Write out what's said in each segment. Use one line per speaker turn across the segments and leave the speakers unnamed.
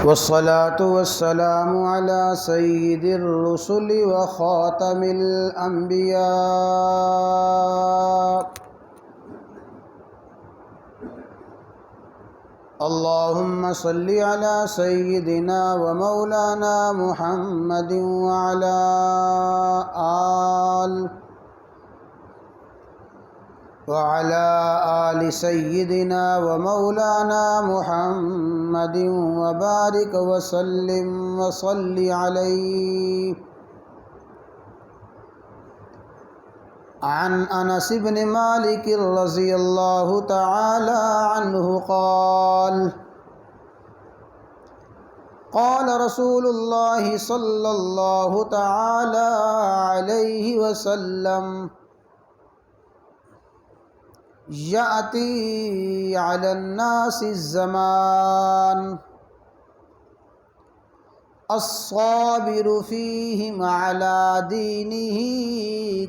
والصلاة والسلام على سيد الرسل وخاتم الأنبياء. اللهم صل على سيدنا ومولانا محمد وعلى آل سيدنا ومولانا محمد وبارك وسلم وصل عليه. عن أنس بن مالك رضي الله تعالى عنه قال: قال رسول الله صلى الله تعالى عليه وسلم: يأتي على الناس الزمان الصابر فيهم على دينه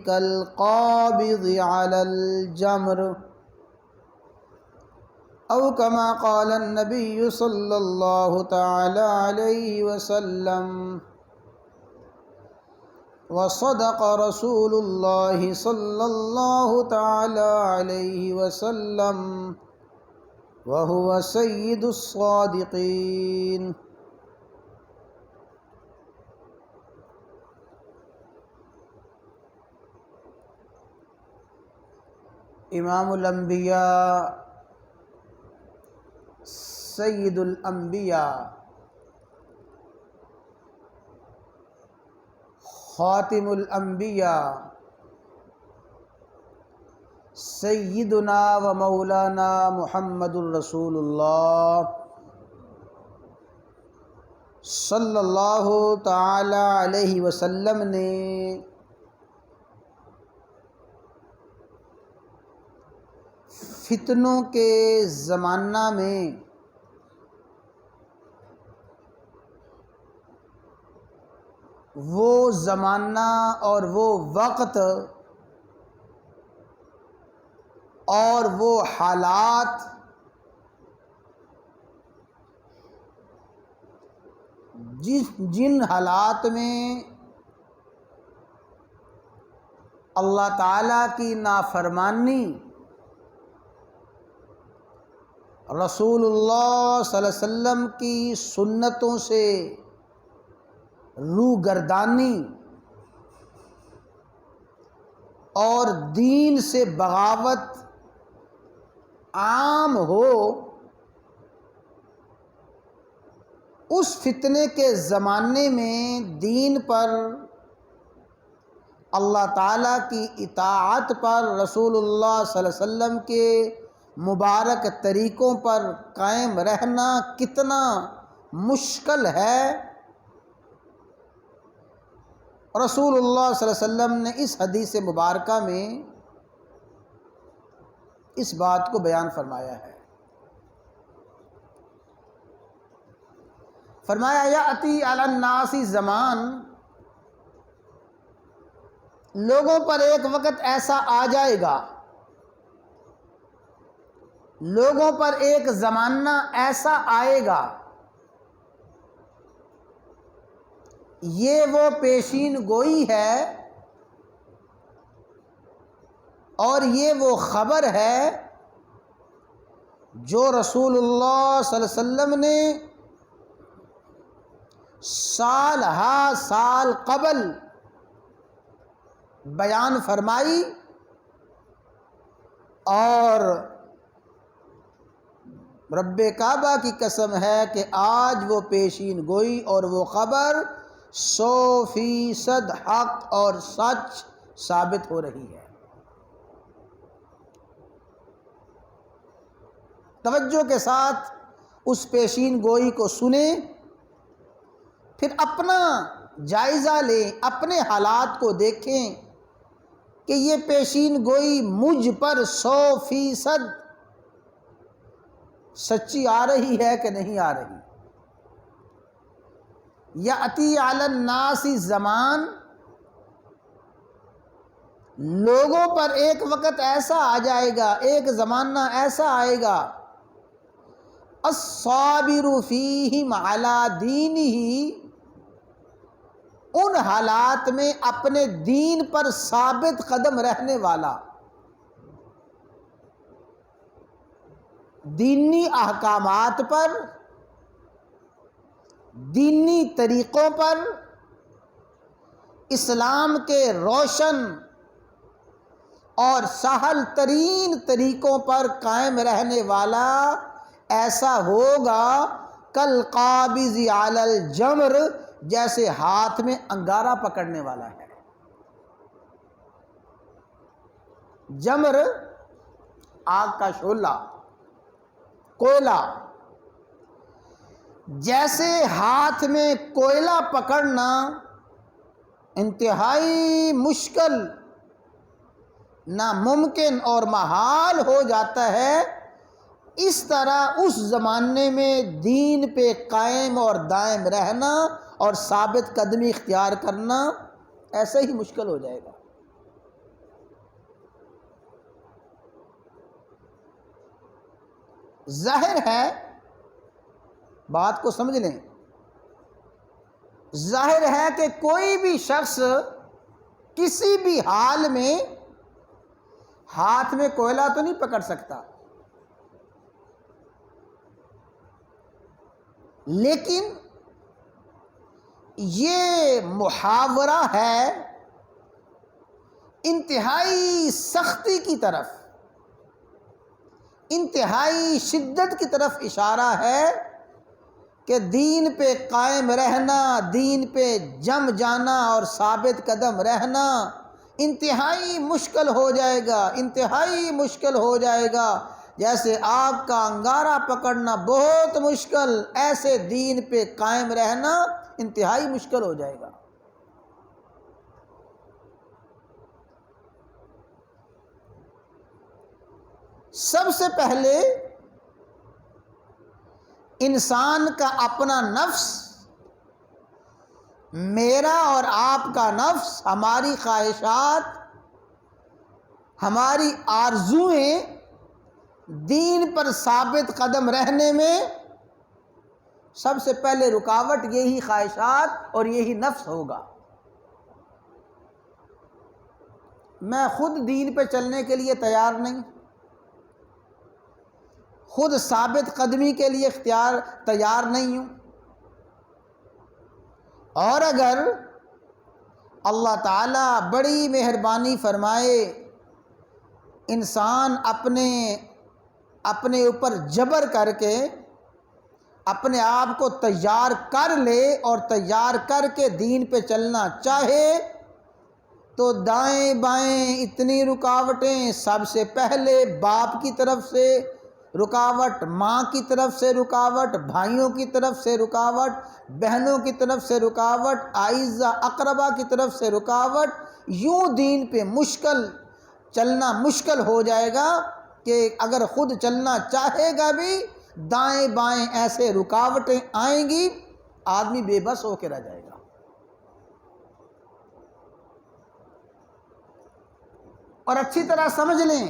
كالقابض على الجمر، أو كما قال النبي صلى الله تعالى عليه وسلم. وصدق رسول الله صلى الله تعالى عليه وسلم وهو سيد الصادقين. امام الانبیاء، سید الانبیاء، خاتم الانبیاء، سیدنا و مولانا محمد الرسول اللہ صلی اللہ تعالی علیہ وسلم نے فتنوں کے زمانہ میں وہ زمانہ اور وہ وقت اور وہ حالات جن حالات میں اللہ تعالیٰ کی نافرمانی، رسول اللہ صلی اللہ علیہ وسلم کی سنتوں سے روگردانی اور دین سے بغاوت عام ہو، اس فتنے کے زمانے میں دین پر، اللہ تعالیٰ کی اطاعت پر، رسول اللہ صلی اللہ علیہ وسلم کے مبارک طریقوں پر قائم رہنا کتنا مشکل ہے. رسول اللہ صلی اللہ علیہ وسلم نے اس حدیث مبارکہ میں اس بات کو بیان فرمایا ہے. فرمایا: یأتی علی الناس زمان، لوگوں پر ایک وقت ایسا آ جائے گا، لوگوں پر ایک زمانہ ایسا آئے گا، یہ وہ پیشین گوئی ہے اور یہ وہ خبر ہے جو رسول اللہ صلی اللہ علیہ وسلم نے سال ہا سال قبل بیان فرمائی، اور رب کعبہ کی قسم ہے کہ آج وہ پیشین گوئی اور وہ خبر 100% حق اور سچ ثابت ہو رہی ہے. توجہ کے ساتھ اس پیشین گوئی کو سنیں، پھر اپنا جائزہ لیں، اپنے حالات کو دیکھیں کہ یہ پیشین گوئی مجھ پر 100% سچی آ رہی ہے کہ نہیں آ رہی. یأتی علی الناس زمان، لوگوں پر ایک وقت ایسا آ جائے گا، ایک زمانہ ایسا آئے گا، الصابر فیہم علی دینہ، ان حالات میں اپنے دین پر ثابت قدم رہنے والا، دینی احکامات پر، دینی طریقوں پر، اسلام کے روشن اور سہل ترین طریقوں پر قائم رہنے والا ایسا ہوگا کالقابض علی الجمر، جیسے ہاتھ میں انگارہ پکڑنے والا ہے۔ جمر آگ کا شعلہ، کوئلہ، جیسے ہاتھ میں کوئلہ پکڑنا انتہائی مشکل، ناممکن اور محال ہو جاتا ہے، اس طرح اس زمانے میں دین پہ قائم اور دائم رہنا اور ثابت قدمی اختیار کرنا ایسا ہی مشکل ہو جائے گا۔ ظاہر ہے، بات کو سمجھ لیں، ظاہر ہے کہ کوئی بھی شخص کسی بھی حال میں ہاتھ میں کوئلہ تو نہیں پکڑ سکتا، لیکن یہ محاورہ ہے انتہائی سختی کی طرف، انتہائی شدت کی طرف اشارہ ہے کہ دین پہ قائم رہنا، دین پہ جم جانا اور ثابت قدم رہنا انتہائی مشکل ہو جائے گا، انتہائی مشکل ہو جائے گا، جیسے آگ کا انگارہ پکڑنا بہت مشکل، ایسے دین پہ قائم رہنا انتہائی مشکل ہو جائے گا۔ سب سے پہلے انسان کا اپنا نفس، میرا اور آپ کا نفس، ہماری خواہشات، ہماری آرزوئیں دین پر ثابت قدم رہنے میں سب سے پہلے رکاوٹ یہی خواہشات اور یہی نفس ہوگا۔ میں خود دین پہ چلنے کے لیے تیار نہیں، خود ثابت قدمی کے لیے تیار نہیں ہوں، اور اگر اللہ تعالیٰ بڑی مہربانی فرمائے انسان اپنے اوپر جبر کر کے اپنے آپ کو تیار کر لے اور تیار کر کے دین پہ چلنا چاہے، تو دائیں بائیں اتنی رکاوٹیں، سب سے پہلے باپ کی طرف سے رکاوٹ، ماں کی طرف سے رکاوٹ، بھائیوں کی طرف سے رکاوٹ، بہنوں کی طرف سے رکاوٹ، اعزہ اقربا کی طرف سے رکاوٹ، یوں دین پہ چلنا مشکل ہو جائے گا کہ اگر خود چلنا چاہے گا بھی دائیں بائیں ایسے رکاوٹیں آئیں گی، آدمی بے بس ہو کے رہ جائے گا۔ اور اچھی طرح سمجھ لیں،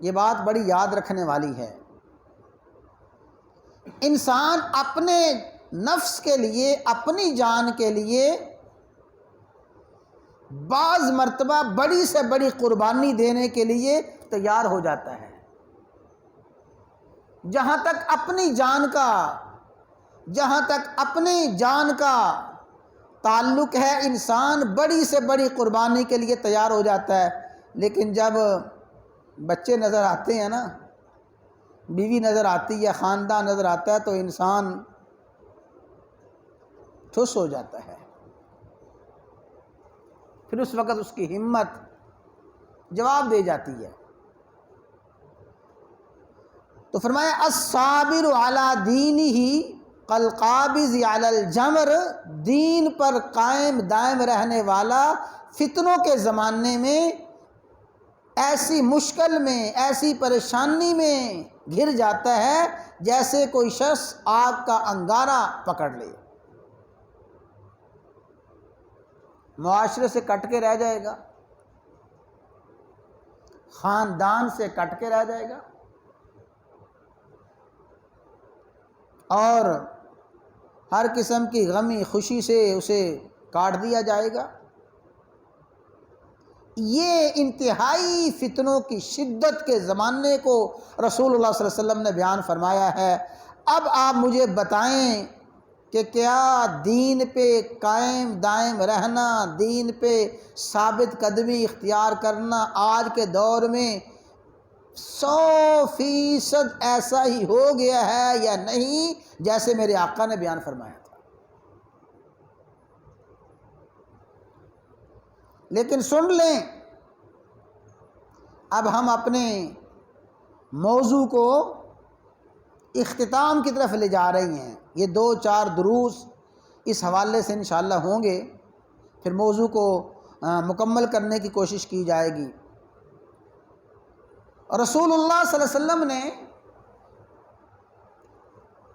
یہ بات بڑی یاد رکھنے والی ہے، انسان اپنے نفس کے لیے، اپنی جان کے لیے بعض مرتبہ بڑی سے بڑی قربانی دینے کے لیے تیار ہو جاتا ہے۔ جہاں تک اپنی جان کا تعلق ہے، انسان بڑی سے بڑی قربانی کے لیے تیار ہو جاتا ہے، لیکن جب بچے نظر آتے ہیں نا، بیوی نظر آتی ہے، خاندان نظر آتا ہے، تو انسان ٹھس ہو جاتا ہے، پھر اس وقت اس کی ہمت جواب دے جاتی ہے۔ تو فرمایا الصابر علی دینہ کالقابض علی الجمر، دین پر قائم دائم رہنے والا فتنوں کے زمانے میں ایسی مشکل میں، ایسی پریشانی میں گھر جاتا ہے جیسے کوئی شخص آگ کا انگارہ پکڑ لے، معاشرے سے کٹ کے رہ جائے گا، خاندان سے کٹ کے رہ جائے گا، اور ہر قسم کی غمی خوشی سے اسے کاٹ دیا جائے گا۔ یہ انتہائی فتنوں کی شدت کے زمانے کو رسول اللہ صلی اللہ علیہ وسلم نے بیان فرمایا ہے۔ اب آپ مجھے بتائیں کہ کیا دین پہ قائم دائم رہنا، دین پہ ثابت قدمی اختیار کرنا آج کے دور میں 100% ایسا ہی ہو گیا ہے یا نہیں جیسے میرے آقا نے بیان فرمایا تھا؟ لیکن سن لیں، اب ہم اپنے موضوع کو اختتام کی طرف لے جا رہی ہیں۔ یہ 2-4 دروس اس حوالے سے انشاءاللہ ہوں گے، پھر موضوع کو مکمل کرنے کی کوشش کی جائے گی۔ رسول اللہ صلی اللہ علیہ وسلم نے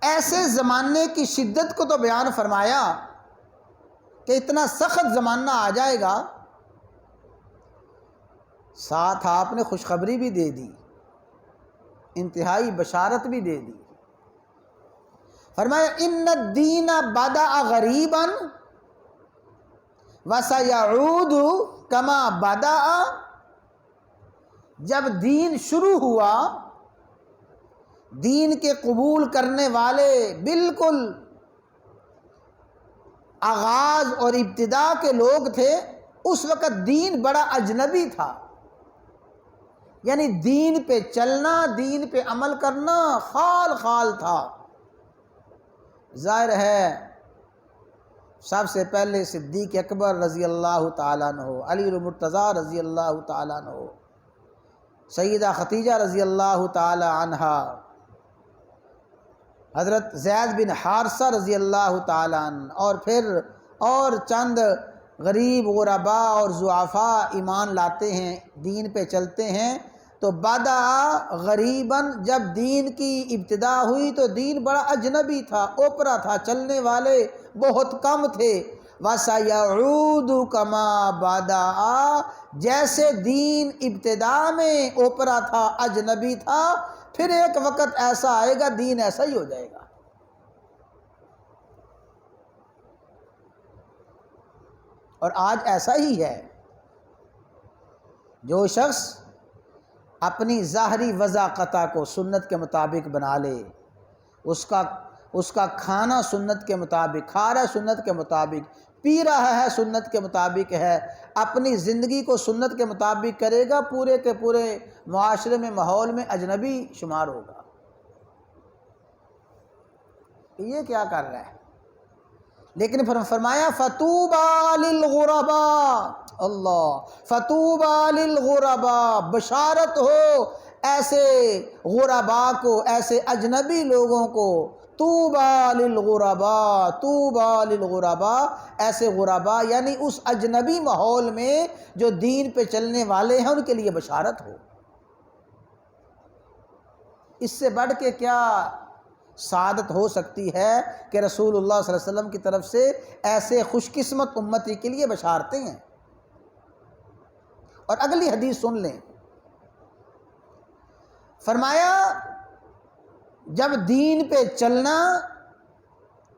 ایسے زمانے کی شدت کو تو بیان فرمایا کہ اتنا سخت زمانہ آ جائے گا، ساتھ آپ نے خوشخبری بھی دے دی، انتہائی بشارت بھی دے دی۔ فرمایا ان الدین بدأ غریبا وسیعود کما بدأ، جب دین شروع ہوا، دین کے قبول کرنے والے بالکل آغاز اور ابتدا کے لوگ تھے، اس وقت دین بڑا اجنبی تھا، یعنی دین پہ چلنا، دین پہ عمل کرنا خال خال تھا۔ ظاہر ہے سب سے پہلے صدیق اکبر رضی اللہ تعالیٰ عنہ، علی المرتضیٰ رضی اللہ تعالیٰ عنہ، سیدہ خدیجہ رضی اللہ تعالیٰ عنہا، حضرت زید بن حارثہ رضی اللہ تعالیٰ عنہ، اور پھر اور چند غریب غربا اور ضعفاء ایمان لاتے ہیں، دین پہ چلتے ہیں۔ تو بدأ غریباً، جب دین کی ابتدا ہوئی تو دین بڑا اجنبی تھا، اوپرا تھا، چلنے والے بہت کم تھے۔ وَسَيَعُودُ كَمَا بَدَأَ، جیسے دین ابتدا میں اوپرا تھا، اجنبی تھا، پھر ایک وقت ایسا آئے گا دین ایسا ہی ہو جائے گا۔ اور آج ایسا ہی ہے۔ جو شخص اپنی ظاہری وضاقتہ کو سنت کے مطابق بنا لے، اس کا کھانا سنت کے مطابق، کھا رہا ہے سنت کے مطابق، پی رہا ہے سنت کے مطابق ہے، اپنی زندگی کو سنت کے مطابق کرے گا، پورے کے پورے معاشرے میں، ماحول میں اجنبی شمار ہوگا۔ یہ کیا کر رہا ہے؟ لیکن فرمایا فَطُوبَى لِلْغُرَبَاء، اللہ فَطُوبَى لِلْغُرَبَاء، بشارت ہو ایسے غرباء کو، ایسے اجنبی لوگوں کو، طوبیٰ للغرباء، طوبیٰ للغرباء، ایسے غرباء یعنی اس اجنبی ماحول میں جو دین پہ چلنے والے ہیں ان کے لیے بشارت ہو۔ اس سے بڑھ کے کیا سعادت ہو سکتی ہے کہ رسول اللہ صلی اللہ علیہ وسلم کی طرف سے ایسے خوش قسمت امتی کے لیے بشارتیں ہیں۔ اور اگلی حدیث سن لیں، فرمایا جب دین پہ چلنا،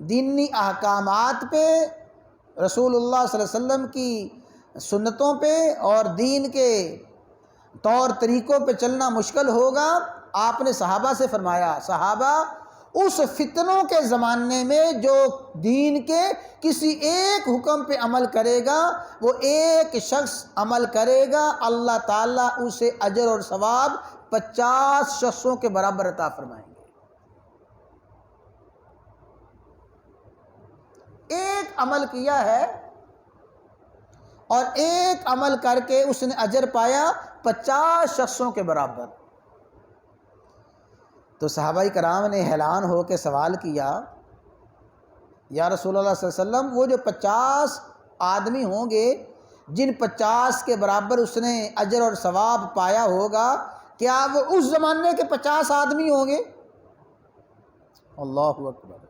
دینی احکامات پہ، رسول اللہ صلی اللہ علیہ وسلم کی سنتوں پہ اور دین کے طور طریقوں پہ چلنا مشکل ہوگا، آپ نے صحابہ سے فرمایا، صحابہ اس فتنوں کے زمانے میں جو دین کے کسی ایک حکم پہ عمل کرے گا، وہ ایک شخص عمل کرے گا، اللہ تعالیٰ اسے اجر اور ثواب 50 شخصوں کے برابر عطا فرمائیں گے۔ ایک عمل کیا ہے اور ایک عمل کر کے اس نے اجر پایا 50 شخصوں کے برابر۔ تو صحابہ کرام نے حیران ہو کے سوال کیا، یا رسول اللہ صلی اللہ علیہ وسلم، وہ جو 50 آدمی ہوں گے جن 50 کے برابر اس نے اجر اور ثواب پایا ہوگا، کیا وہ اس زمانے کے 50 آدمی ہوں گے؟ اللہ اکبر۔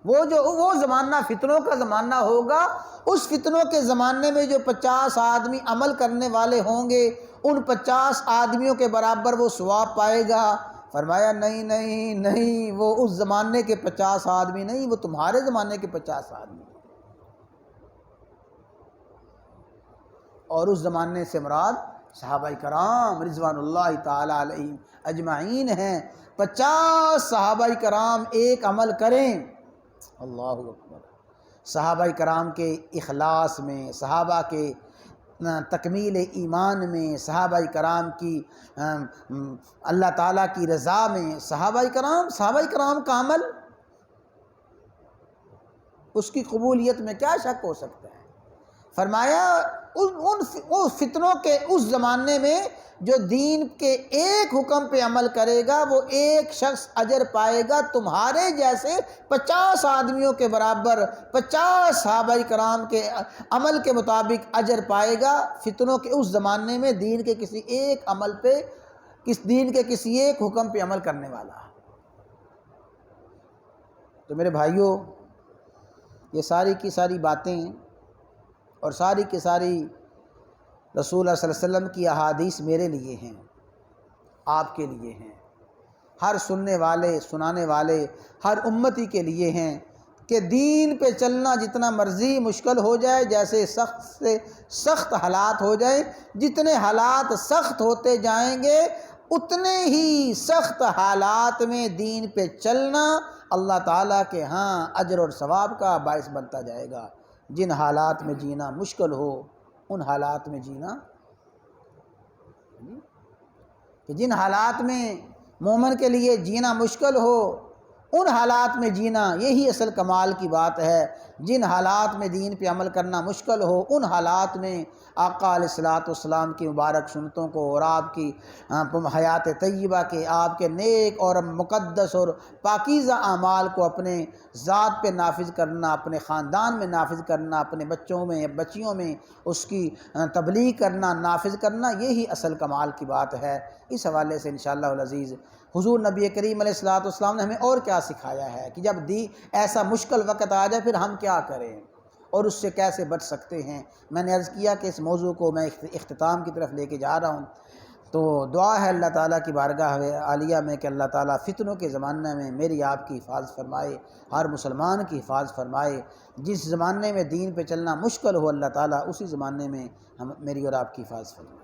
وہ زمانہ فتنوں کا زمانہ ہوگا، اس فتنوں کے زمانے میں جو 50 آدمی عمل کرنے والے ہوں گے، ان 50 آدمیوں کے برابر وہ ثواب پائے گا، فرمایا نہیں نہیں نہیں، وہ اس زمانے کے 50 آدمی نہیں، وہ تمہارے زمانے کے 50 آدمی، اور اس زمانے سے مراد صحابہ کرام رضوان اللہ تعالی علیہم اجمعین ہیں۔ 50 صحابہ کرام ایک عمل کریں، اللہ اکبر، صحابہ کرام کے اخلاص میں، صحابہ کے تکمیل ایمان میں، صحابہ کرام کی اللہ تعالیٰ کی رضا میں، صحابہ کرام کا عمل، اس کی قبولیت میں کیا شک ہو سکتا ہے؟ فرمایا ان فتنوں کے اس زمانے میں جو دین کے ایک حکم پہ عمل کرے گا وہ ایک شخص اجر پائے گا تمہارے جیسے 50 آدمیوں کے برابر، 50 صحابہ کرام کے عمل کے مطابق اجر پائے گا فتنوں کے اس زمانے میں دین کے کسی ایک عمل پہ، دین کے کسی ایک حکم پہ عمل کرنے والا۔ تو میرے بھائیوں، یہ ساری کی ساری باتیں اور ساری کی ساری رسول اللہ صلی اللہ علیہ وسلم کی احادیث میرے لیے ہیں، آپ کے لیے ہیں، ہر سننے والے سنانے والے ہر امتی کے لیے ہیں کہ دین پہ چلنا جتنا مرضی مشکل ہو جائے، جیسے سخت سے سخت حالات ہو جائیں، جتنے حالات سخت ہوتے جائیں گے اتنے ہی سخت حالات میں دین پہ چلنا اللہ تعالیٰ کے ہاں اجر اور ثواب کا باعث بنتا جائے گا۔ جن حالات میں جینا مشکل ہو ان حالات میں جینا، کہ جن حالات میں مومن کے لیے جینا مشکل ہو ان حالات میں جینا، یہی اصل کمال کی بات ہے۔ جن حالات میں دین پہ عمل کرنا مشکل ہو ان حالات میں آقا علیہ الصلوۃ والسلام کی مبارک سنتوں کو اور آپ کی حیات طیبہ کے، آپ کے نیک اور مقدس اور پاکیزہ اعمال کو اپنے ذات پہ نافذ کرنا، اپنے خاندان میں نافذ کرنا، اپنے بچوں میں بچیوں میں اس کی تبلیغ کرنا، نافذ کرنا، یہی اصل کمال کی بات ہے۔ اس حوالے سے انشاءاللہ العزیز حضور نبی کریم علیہ الصلوۃ والسلام نے ہمیں اور کیا سکھایا ہے کہ جب ایسا مشکل وقت آ جائے پھر ہم کیا کریں اور اس سے کیسے بچ سکتے ہیں۔ میں نے عرض کیا کہ اس موضوع کو میں اختتام کی طرف لے کے جا رہا ہوں، تو دعا ہے اللہ تعالیٰ کی بارگاہ عالیہ میں کہ اللہ تعالیٰ فتنوں کے زمانے میں میری آپ کی حفاظت فرمائے، ہر مسلمان کی حفاظت فرمائے۔ جس زمانے میں دین پہ چلنا مشکل ہو اللہ تعالیٰ اسی زمانے میں میری اور آپ کی حفاظت فرمائے۔